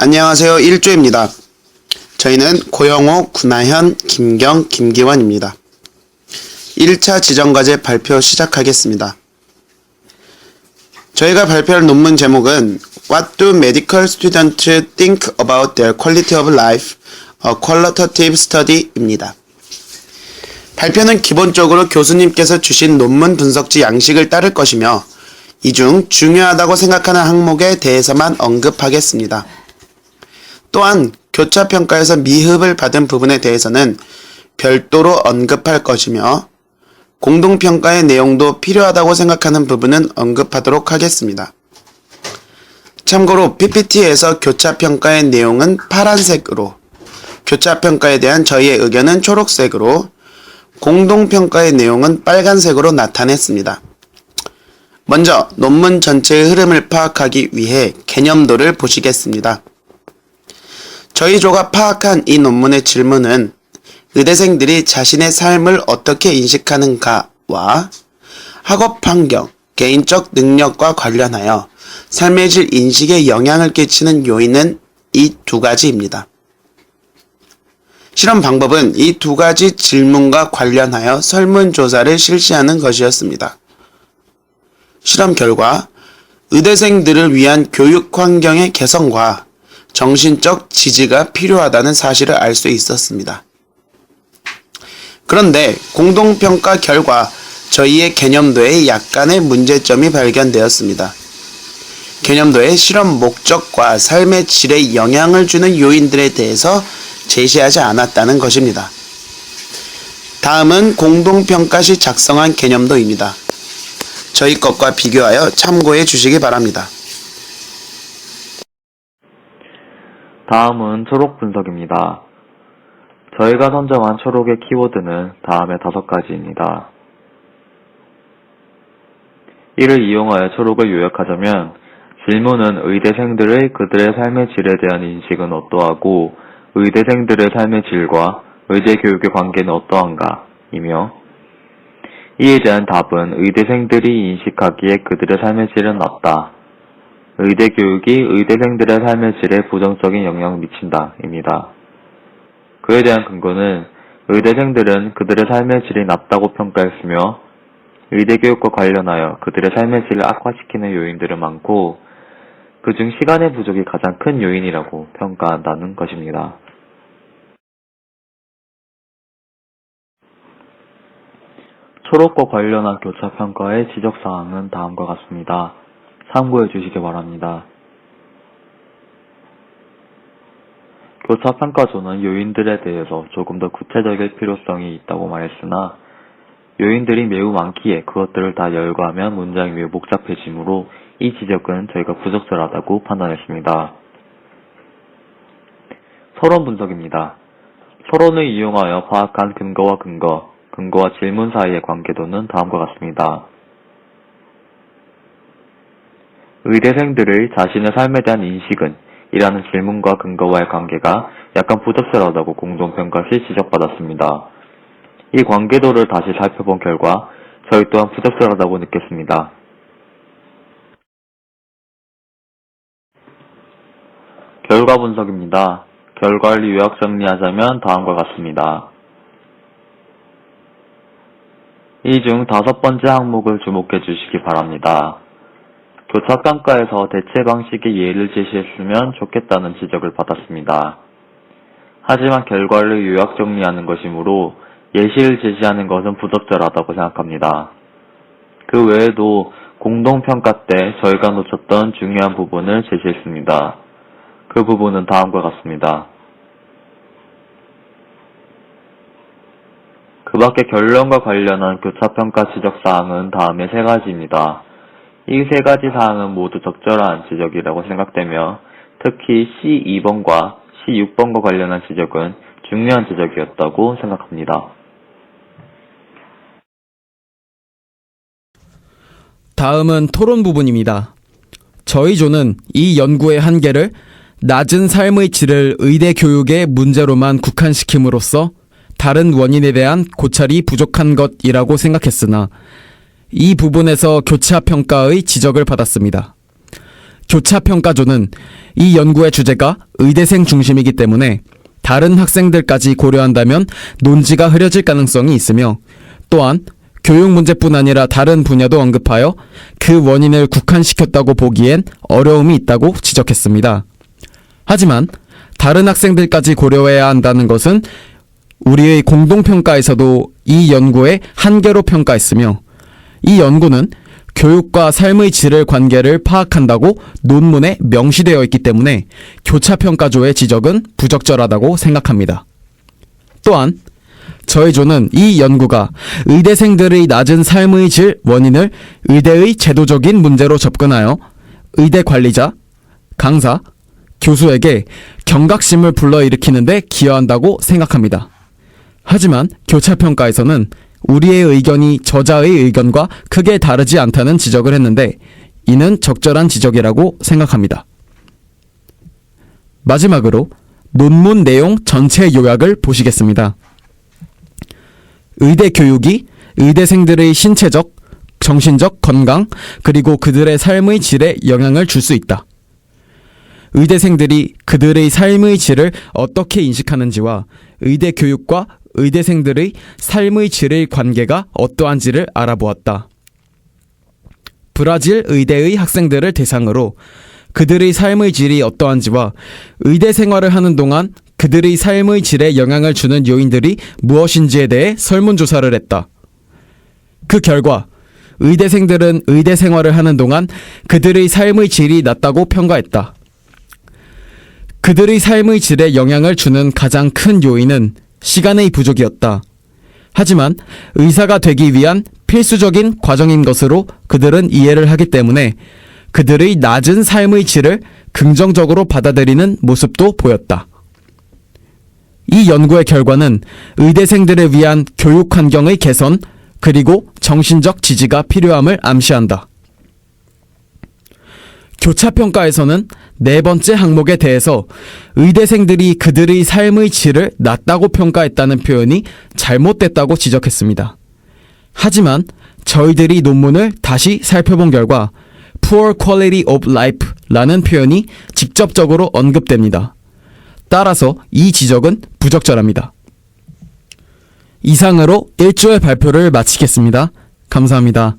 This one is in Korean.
안녕하세요. 일조입니다. 저희는 고영호, 구나현, 김경, 김기원입니다. 1차 지정과제 발표 시작하겠습니다. 저희가 발표할 논문 제목은 What do medical students think about their quality of life? A qualitative study입니다. 발표는 기본적으로 교수님께서 주신 논문 분석지 양식을 따를 것이며 이 중 중요하다고 생각하는 항목에 대해서만 언급하겠습니다. 또한 교차평가에서 미흡을 받은 부분에 대해서는 별도로 언급할 것이며 공동평가의 내용도 필요하다고 생각하는 부분은 언급하도록 하겠습니다. 참고로 PPT에서 교차평가의 내용은 파란색으로, 교차평가에 대한 저희의 의견은 초록색으로, 공동평가의 내용은 빨간색으로 나타냈습니다. 먼저 논문 전체의 흐름을 파악하기 위해 개념도를 보시겠습니다. 저희 조가 파악한 이 논문의 질문은 의대생들이 자신의 삶을 어떻게 인식하는가와 학업 환경, 개인적 능력과 관련하여 삶의 질 인식에 영향을 끼치는 요인은 이 두 가지입니다. 실험 방법은 이 두 가지 질문과 관련하여 설문조사를 실시하는 것이었습니다. 실험 결과 의대생들을 위한 교육 환경의 개선과 정신적 지지가 필요하다는 사실을 알 수 있었습니다. 그런데 공동평가 결과 저희의 개념도에 약간의 문제점이 발견되었습니다. 개념도의 실험 목적과 삶의 질에 영향을 주는 요인들에 대해서 제시하지 않았다는 것입니다. 다음은 공동평가 시 작성한 개념도입니다. 저희 것과 비교하여 참고해 주시기 바랍니다. 다음은 초록 분석입니다. 저희가 선정한 초록의 키워드는 다음의 5가지입니다. 이를 이용하여 초록을 요약하자면 질문은 의대생들의 그들의 삶의 질에 대한 인식은 어떠하고 의대생들의 삶의 질과 의대 교육의 관계는 어떠한가 이며 이에 대한 답은 의대생들이 인식하기에 그들의 삶의 질은 낮다. 의대 교육이 의대생들의 삶의 질에 부정적인 영향을 미친다 입니다. 그에 대한 근거는 의대생들은 그들의 삶의 질이 낮다고 평가했으며 의대 교육과 관련하여 그들의 삶의 질을 악화시키는 요인들은 많고 그중 시간의 부족이 가장 큰 요인이라고 평가한다는 것입니다. 초록과 관련한 교차평가의 지적사항은 다음과 같습니다. 참고해 주시기 바랍니다. 교차평가조는 요인들에 대해서 조금 더 구체적일 필요성이 있다고 말했으나 요인들이 매우 많기에 그것들을 다 열거하면 문장이 매우 복잡해지므로 이 지적은 저희가 부적절하다고 판단했습니다. 서론 분석입니다. 서론을 이용하여 파악한 근거와 근거와 질문 사이의 관계도는 다음과 같습니다. 의대생들의 자신의 삶에 대한 인식은 이라는 질문과 근거와의 관계가 약간 부적절하다고 공동평가 시 지적받았습니다. 이 관계도를 다시 살펴본 결과 저희 또한 부적절하다고 느꼈습니다. 결과 분석입니다. 결과를 요약 정리하자면 다음과 같습니다. 이 중 5번째 항목을 주목해 주시기 바랍니다. 교차평가에서 대체 방식의 예를 제시했으면 좋겠다는 지적을 받았습니다. 하지만 결과를 요약 정리하는 것이므로 예시를 제시하는 것은 부적절하다고 생각합니다. 그 외에도 공동평가 때 저희가 놓쳤던 중요한 부분을 제시했습니다. 그 부분은 다음과 같습니다. 그 밖에 결론과 관련한 교차평가 지적사항은 다음의 3가지입니다. 이 3가지 사항은 모두 적절한 지적이라고 생각되며 특히 C2번과 C6번과 관련한 지적은 중요한 지적이었다고 생각합니다. 다음은 토론 부분입니다. 저희 조는 이 연구의 한계를 낮은 삶의 질을 의대 교육의 문제로만 국한시킴으로써 다른 원인에 대한 고찰이 부족한 것이라고 생각했으나 이 부분에서 교차평가의 지적을 받았습니다. 교차평가조는 이 연구의 주제가 의대생 중심이기 때문에 다른 학생들까지 고려한다면 논지가 흐려질 가능성이 있으며, 또한 교육 문제뿐 아니라 다른 분야도 언급하여 그 원인을 국한시켰다고 보기엔 어려움이 있다고 지적했습니다. 하지만 다른 학생들까지 고려해야 한다는 것은 우리의 공동평가에서도 이 연구의 한계로 평가했으며, 이 연구는 교육과 삶의 질의 관계를 파악한다고 논문에 명시되어 있기 때문에 교차평가조의 지적은 부적절하다고 생각합니다. 또한 저희 조는 이 연구가 의대생들의 낮은 삶의 질 원인을 의대의 제도적인 문제로 접근하여 의대 관리자, 강사, 교수에게 경각심을 불러일으키는데 기여한다고 생각합니다. 하지만 교차평가에서는 우리의 의견이 저자의 의견과 크게 다르지 않다는 지적을 했는데, 이는 적절한 지적이라고 생각합니다. 마지막으로 논문 내용 전체 요약을 보시겠습니다. 의대 교육이 의대생들의 신체적, 정신적 건강, 그리고 그들의 삶의 질에 영향을 줄 수 있다. 의대생들이 그들의 삶의 질을 어떻게 인식하는지와 의대 교육과 의대생들의 삶의 질의 관계가 어떠한지를 알아보았다. 브라질 의대의 학생들을 대상으로 그들의 삶의 질이 어떠한지와 의대 생활을 하는 동안 그들의 삶의 질에 영향을 주는 요인들이 무엇인지에 대해 설문조사를 했다. 그 결과 의대생들은 의대 생활을 하는 동안 그들의 삶의 질이 낮다고 평가했다. 그들의 삶의 질에 영향을 주는 가장 큰 요인은 시간의 부족이었다. 하지만 의사가 되기 위한 필수적인 과정인 것으로 그들은 이해를 하기 때문에 그들의 낮은 삶의 질을 긍정적으로 받아들이는 모습도 보였다. 이 연구의 결과는 의대생들을 위한 교육 환경의 개선, 그리고 정신적 지지가 필요함을 암시한다. 교차평가에서는 네 번째 항목에 대해서 의대생들이 그들의 삶의 질을 낮다고 평가했다는 표현이 잘못됐다고 지적했습니다. 하지만 저희들이 논문을 다시 살펴본 결과 poor quality of life 라는 표현이 직접적으로 언급됩니다. 따라서 이 지적은 부적절합니다. 이상으로 1조의 발표를 마치겠습니다. 감사합니다.